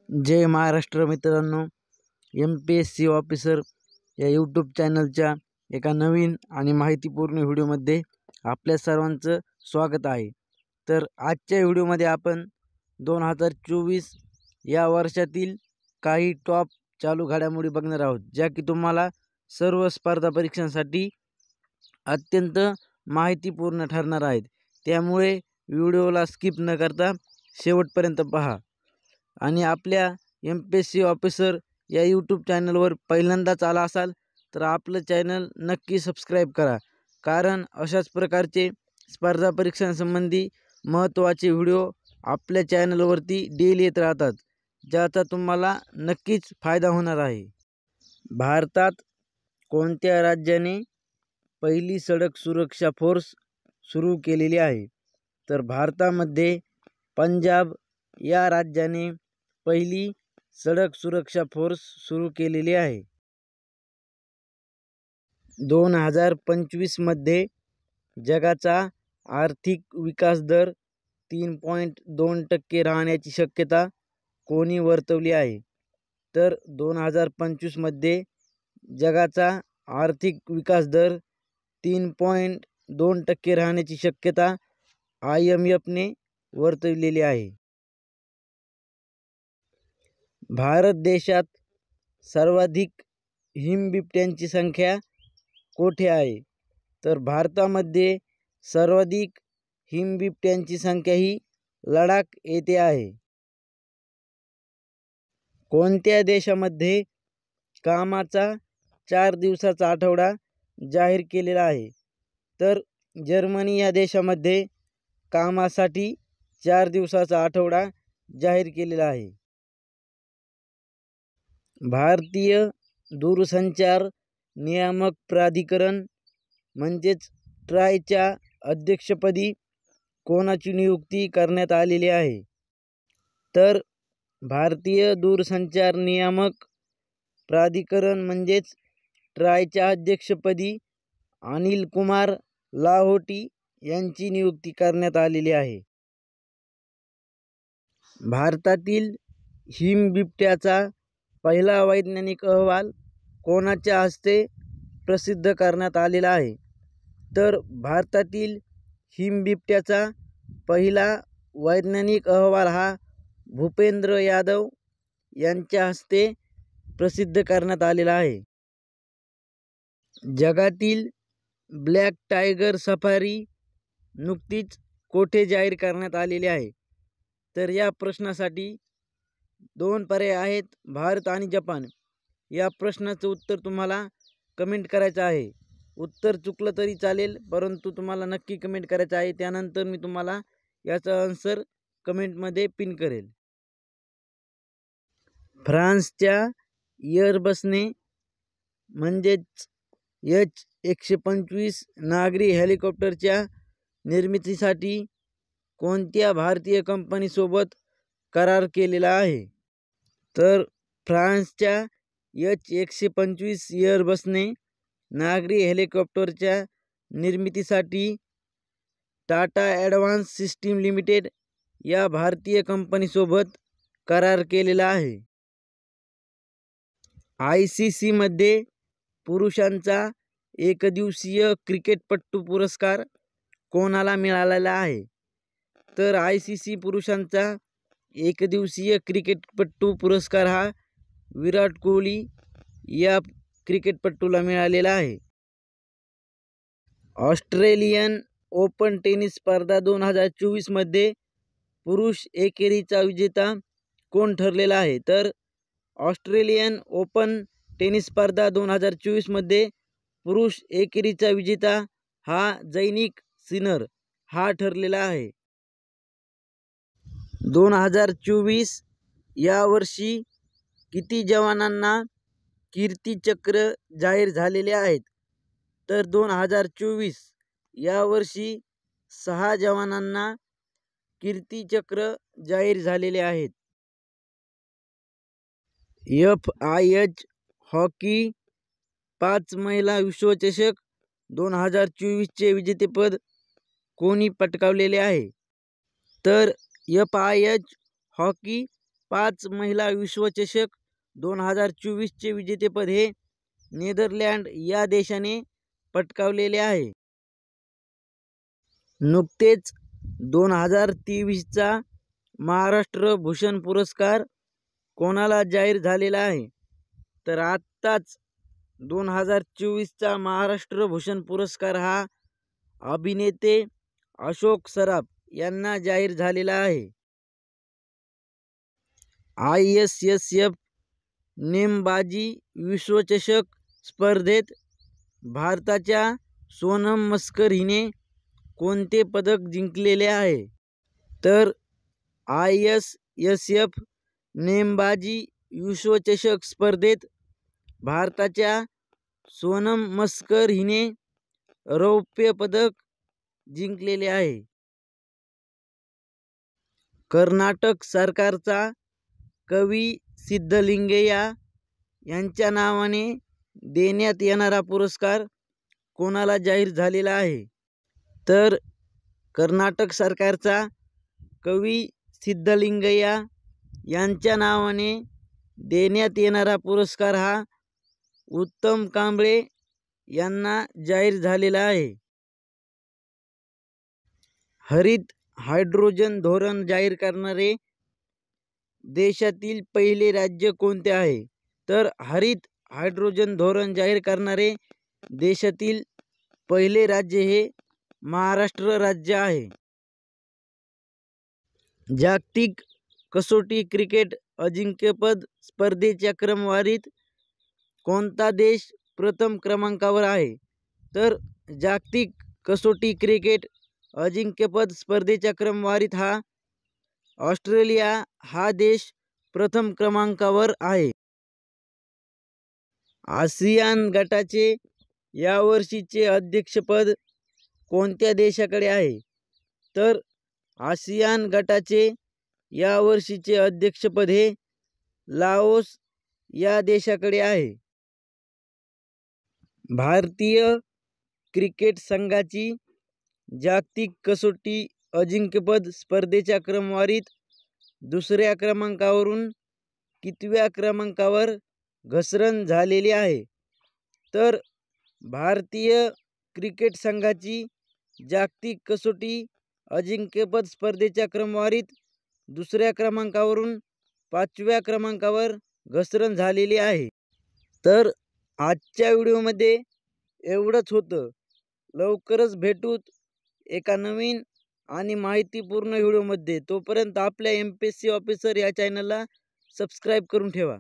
जय महाराष्ट्र मित्रांनो, MPSC officer या YouTube चॅनलच्या एका नवीन आणि माहितीपूर्ण व्हिडिओमध्ये आपल्या सर्वांचं स्वागत आहे। तर आजच्या व्हिडिओमध्ये आपण 2024 या वर्षातील काही टॉप चालू घडामोडी बघणार आहोत, ज्या की तुम्हाला सर्व स्पर्धा परीक्षांसाठी अत्यंत माहितीपूर्ण ठरणार आहेत। त्यामुळे व्हिडिओला स्किप न करता शेवटपर्यंत पहा आणि आपल्या MPSC ऑफिसर या यूट्यूब चॅनलवर पहिल्यांदाच आला असाल तर आपलं चॅनल नक्की सबस्क्राईब करा, कारण अशाच प्रकारचे स्पर्धा परीक्षांसंबंधी महत्त्वाचे व्हिडिओ आपल्या चॅनलवरती डेली येत राहतात, ज्याचा तुम्हाला नक्कीच फायदा होणार आहे। भारतात कोणत्या राज्याने पहिली सडक सुरक्षा फोर्स सुरू केलेली आहे? तर भारतामध्ये पंजाब या राज्याने पहिली सडक सुरक्षा फोर्स सुरू केलेली आहे। 2025 मध्ये जगाचा आर्थिक विकास दर 3.2% राहण्याची शक्यता कोणी वर्तवली आहे? तर 2025 मध्ये जगाचा आर्थिक विकास दर 3.2% राहण्याची शक्यता IMF ने वर्तवलेली आहे। भारत देशात सर्वाधिक हिमबिबट्यांची संख्या कोठे आहे? तर भारतामध्ये सर्वाधिक हिमबिबट्यांची संख्या ही लडाख येथे आहे। कोणत्या देशामध्ये कामाचा 4 दिवसाचा आठवडा जाहीर केलेला आहे? तर जर्मनी या देशामध्ये कामासाठी 4 दिवसाचा आठवडा जाहीर केलेला आहे। भारतीय दूरसंचार नियामक प्राधिकरण म्हणजेच ट्रायच्या अध्यक्षपदी कोणाची नियुक्ती करण्यात आलेली आहे? तर भारतीय दूरसंचार नियामक प्राधिकरण म्हणजेच ट्रायच्या अध्यक्षपदी अनिल कुमार लाहोटी यांची नियुक्ती करण्यात आलेली आहे। भारतातील हिमबिबट्याचा पहिला वैज्ञानिक अहवाल कोणाच्या हस्ते प्रसिद्ध करण्यात आलेला आहे? तर भारतातील हिमबिबट्याचा पहिला वैज्ञानिक अहवाल हा भूपेंद्र यादव यांच्या हस्ते प्रसिद्ध करण्यात आलेला आहे। जगातील ब्लॅक टायगर सफारी नुकतीच कोठे जाहीर करण्यात आलेली आहे? तर या प्रश्नासाठी 2 पर्याय आहेत, भारत आणि जपान। या प्रश्नाचं उत्तर तुम्हाला कमेंट करायचं आहे। उत्तर चुकलं तरी चालेल, परंतु तुम्हाला नक्की कमेंट करायचं आहे। त्यानंतर मी तुम्हाला याचा आन्सर कमेंटमध्ये पिन करेल। फ्रान्सच्या एअरबसने म्हणजेच H125 नागरी हेलिकॉप्टरच्या निर्मितीसाठी कोणत्या भारतीय कंपनीसोबत करार केलेला आहे? तर फ्रान्सच्या H125 एअरबसने नागरी हेलिकॉप्टरच्या निर्मितीसाठी टाटा ॲडव्हान्स सिस्टीम लिमिटेड या भारतीय कंपनीसोबत करार केलेला आहे। ICC मध्ये पुरुषांचा एकदिवसीय क्रिकेटपटू पुरस्कार कोणाला मिळालेला आहे? तर ICC पुरुषांचा एकदिवसीय क्रिकेटपटू पुरस्कार हा विराट कोहली या क्रिकेटपटूला मिळालेला आहे। ऑस्ट्रेलियन ओपन टेनिस स्पर्धा 2024 मध्ये पुरुष एकेरीचा विजेता कोण ठरलेला आहे? तर ऑस्ट्रेलियन ओपन टेनिस स्पर्धा 2024 मध्ये पुरुष एकेरीचा विजेता हा जैनिक सिनर हा ठरलेला आहे। 2024 या वर्षी किती जवानांना कीर्ती चक्र जाहीर झालेले आहेत? तर 2024 या वर्षी 6 जवानांना कीर्ती चक्र जाहीर झालेले आहेत। FIH हॉकी 5 महिला विश्वचषक 2024 चे विजेतेपद कोणी पटकावलेले आहे? तर FIH हॉकी 5 महिला विश्वचषक 2024चे विजेतेपद हे नेदरलँड या देशाने पटकावलेले आहे. नुकतेच 2023चा महाराष्ट्र भूषण पुरस्कार कोणाला जाहीर झालेला आहे? तर आत्ताच 2024चा महाराष्ट्र भूषण पुरस्कार हा अभिनेते अशोक सराफ यांना जाहीर झालेला आहे. ISSF नेमबाजी विश्वचषक स्पर्धेत भारताच्या सोनम मस्कर हिने कोणते पदक जिंकलेले आहे? तर ISSF नेमबाजी विश्वचषक स्पर्धेत भारताच्या सोनम मस्कर हिने रौप्य पदक जिंकलेले आहे. कर्नाटक सरकारचा कवी सिद्धलिंगय्या यांच्या नावाने देण्यात येणारा पुरस्कार कोणाला जाहीर झालेला आहे? तर कर्नाटक सरकारचा कवी सिद्धलिंगय्या यांच्या नावाने देण्यात येणारा पुरस्कार हा उत्तम कांबळे यांना जाहीर झालेला आहे. हरित हायड्रोजन धोरण जाहीर करणारे देशातील पहिले राज्य कोणते आहे? तर हरित हायड्रोजन धोरण जाहीर करणारे देशातील पहिले राज्य हे महाराष्ट्र राज्य आहे. जागतिक कसोटी क्रिकेट अजिंक्यपद स्पर्धेच्या क्रमवारीत कोणता देश प्रथम क्रमांकावर आहे? तर जागतिक कसोटी क्रिकेट अजिंक्यपद स्पर्धेच्या क्रमवारीत ऑस्ट्रेलिया हा देश प्रथम क्रमांकावर आहे. आसियान गटाचे यावर्षीचे अध्यक्षपद कोणत्या देशाकडे आहे? तर आसियान गटाचे यावर्षीचे अध्यक्षपद हे लाओस या देशाकडे आहे. भारतीय क्रिकेट संघाची जागतिक कसोटी अजिंक्यपद स्पर्धेच्या क्रमवारीत दुसऱ्या क्रमांकावरून कितव्या क्रमांकावर घसरण झालेली आहे? तर भारतीय क्रिकेट संघाची जागतिक कसोटी अजिंक्यपद स्पर्धेच्या क्रमवारीत दुसऱ्या क्रमांकावरून 5व्या क्रमांकावर घसरण झालेली आहे. तर आजच्या व्हिडिओमध्ये एवढंच होतं. लवकरच भेटूत एका नवीन आणि माहितीपूर्ण व्हिडिओमध्ये. तोपर्यंत आपल्या MPSC ऑफिसर या चॅनलला सबस्क्राईब करून ठेवा.